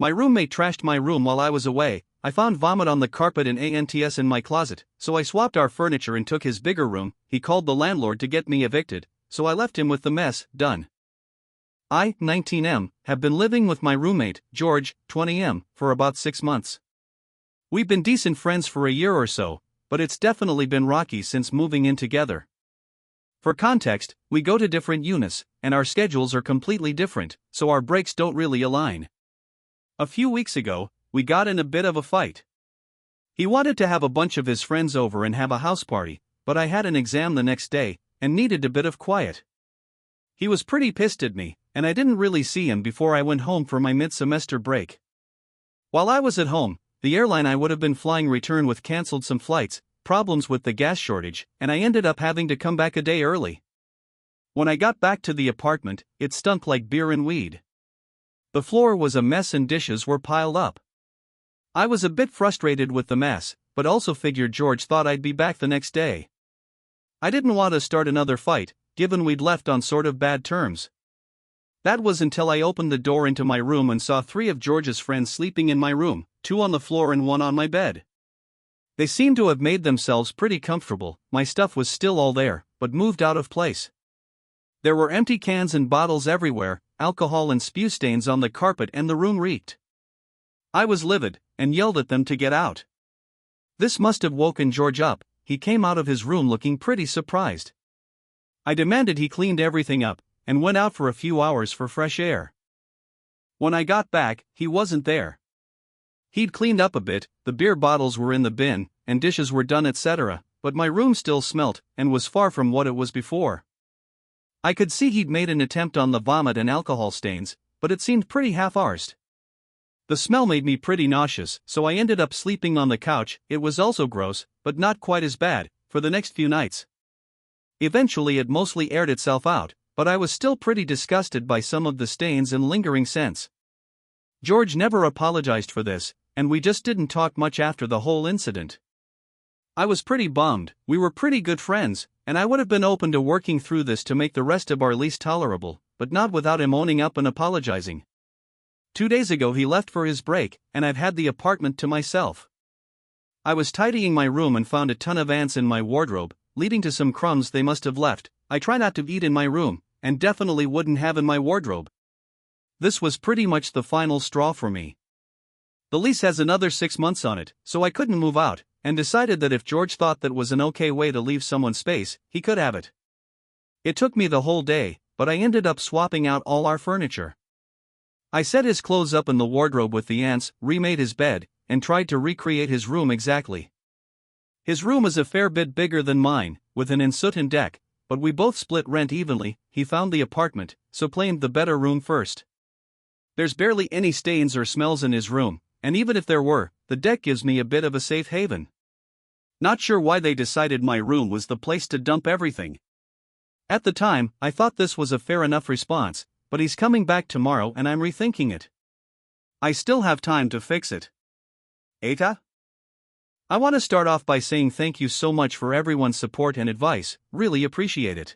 My roommate trashed my room while I was away. I found vomit on the carpet and ants in my closet, so I swapped our furniture and took his bigger room. He called the landlord to get me evicted, so I left him with the mess done. I, 19M, have been living with my roommate, George, 20M, for about 6 months. We've been decent friends for a year or so, but it's definitely been rocky since moving in together. For context, we go to different units, and our schedules are completely different, so our breaks don't really align. A few weeks ago, we got in a bit of a fight. He wanted to have a bunch of his friends over and have a house party, but I had an exam the next day, and needed a bit of quiet. He was pretty pissed at me, and I didn't really see him before I went home for my mid-semester break. While I was at home, the airline I would have been flying returned with cancelled some flights, problems with the gas shortage, and I ended up having to come back a day early. When I got back to the apartment, it stunk like beer and weed. The floor was a mess and dishes were piled up. I was a bit frustrated with the mess, but also figured George thought I'd be back the next day. I didn't want to start another fight, given we'd left on sort of bad terms. That was until I opened the door into my room and saw 3 of George's friends sleeping in my room, 2 on the floor and 1 on my bed. They seemed to have made themselves pretty comfortable. My stuff was still all there, but moved out of place. There were empty cans and bottles everywhere, alcohol and spew stains on the carpet, and the room reeked. I was livid, and yelled at them to get out. This must have woken George up. He came out of his room looking pretty surprised. I demanded he cleaned everything up, and went out for a few hours for fresh air. When I got back, he wasn't there. He'd cleaned up a bit, the beer bottles were in the bin, and dishes were done, etc., but my room still smelt, and was far from what it was before. I could see he'd made an attempt on the vomit and alcohol stains, but it seemed pretty half-arsed. The smell made me pretty nauseous, so I ended up sleeping on the couch. It was also gross, but not quite as bad, for the next few nights. Eventually it mostly aired itself out, but I was still pretty disgusted by some of the stains and lingering scents. George never apologized for this, and we just didn't talk much after the whole incident. I was pretty bummed. We were pretty good friends, and I would have been open to working through this to make the rest of our lease tolerable, but not without him owning up and apologizing. 2 days ago he left for his break, and I've had the apartment to myself. I was tidying my room and found a ton of ants in my wardrobe, leading to some crumbs they must have left. I try not to eat in my room, and definitely wouldn't have in my wardrobe. This was pretty much the final straw for me. The lease has another 6 months on it, so I couldn't move out, and decided that if George thought that was an okay way to leave someone's space, he could have it. It took me the whole day, but I ended up swapping out all our furniture. I set his clothes up in the wardrobe with the ants, remade his bed, and tried to recreate his room exactly. His room is a fair bit bigger than mine, with an en-suite deck, but we both split rent evenly. He found the apartment, so claimed the better room first. There's barely any stains or smells in his room, and even if there were, the deck gives me a bit of a safe haven. Not sure why they decided my room was the place to dump everything. At the time, I thought this was a fair enough response, but he's coming back tomorrow and I'm rethinking it. I still have time to fix it. Eta? I want to start off by saying thank you so much for everyone's support and advice, really appreciate it.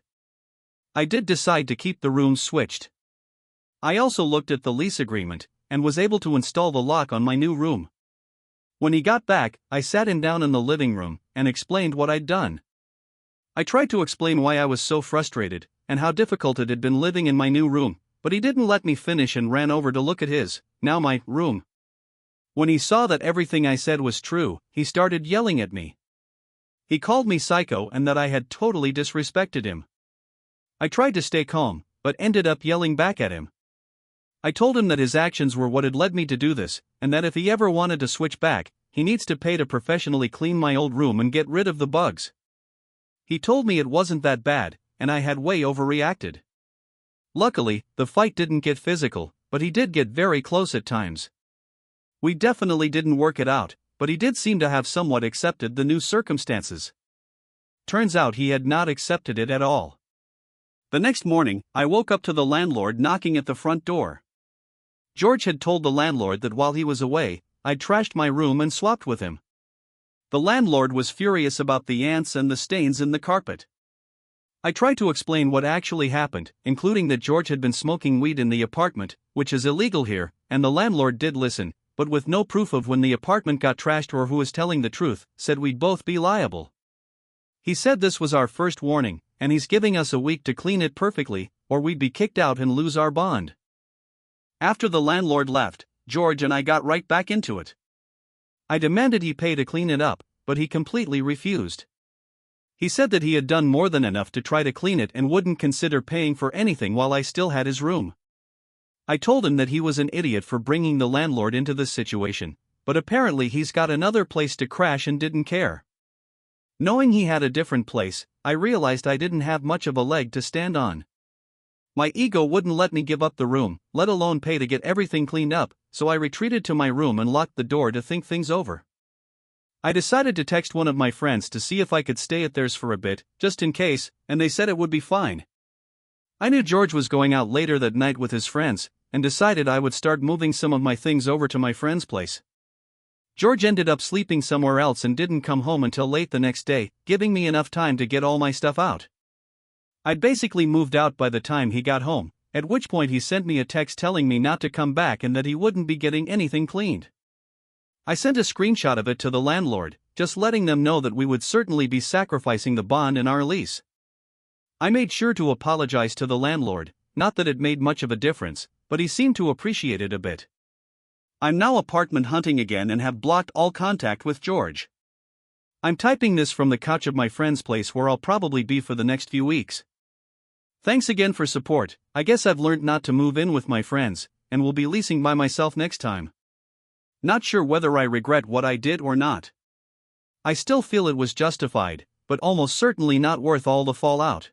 I did decide to keep the rooms switched. I also looked at the lease agreement, and was able to install the lock on my new room. When he got back, I sat him down in the living room, and explained what I'd done. I tried to explain why I was so frustrated, and how difficult it had been living in my new room, but he didn't let me finish and ran over to look at his, now my, room. When he saw that everything I said was true, he started yelling at me. He called me psycho and that I had totally disrespected him. I tried to stay calm, but ended up yelling back at him. I told him that his actions were what had led me to do this, and that if he ever wanted to switch back, he needs to pay to professionally clean my old room and get rid of the bugs. He told me it wasn't that bad, and I had way overreacted. Luckily, the fight didn't get physical, but he did get very close at times. We definitely didn't work it out, but he did seem to have somewhat accepted the new circumstances. Turns out he had not accepted it at all. The next morning, I woke up to the landlord knocking at the front door. George had told the landlord that while he was away, I'd trashed my room and swapped with him. The landlord was furious about the ants and the stains in the carpet. I tried to explain what actually happened, including that George had been smoking weed in the apartment, which is illegal here, and the landlord did listen, but with no proof of when the apartment got trashed or who was telling the truth, said we'd both be liable. He said this was our first warning, and he's giving us a week to clean it perfectly, or we'd be kicked out and lose our bond. After the landlord left, George and I got right back into it. I demanded he pay to clean it up, but he completely refused. He said that he had done more than enough to try to clean it and wouldn't consider paying for anything while I still had his room. I told him that he was an idiot for bringing the landlord into this situation, but apparently he's got another place to crash and didn't care. Knowing he had a different place, I realized I didn't have much of a leg to stand on. My ego wouldn't let me give up the room, let alone pay to get everything cleaned up, so I retreated to my room and locked the door to think things over. I decided to text one of my friends to see if I could stay at theirs for a bit, just in case, and they said it would be fine. I knew George was going out later that night with his friends, and decided I would start moving some of my things over to my friend's place. George ended up sleeping somewhere else and didn't come home until late the next day, giving me enough time to get all my stuff out. I'd basically moved out by the time he got home, at which point he sent me a text telling me not to come back and that he wouldn't be getting anything cleaned. I sent a screenshot of it to the landlord, just letting them know that we would certainly be sacrificing the bond in our lease. I made sure to apologize to the landlord, not that it made much of a difference, but he seemed to appreciate it a bit. I'm now apartment hunting again and have blocked all contact with George. I'm typing this from the couch of my friend's place where I'll probably be for the next few weeks. Thanks again for support. I guess I've learned not to move in with my friends, and will be leasing by myself next time. Not sure whether I regret what I did or not. I still feel it was justified, but almost certainly not worth all the fallout.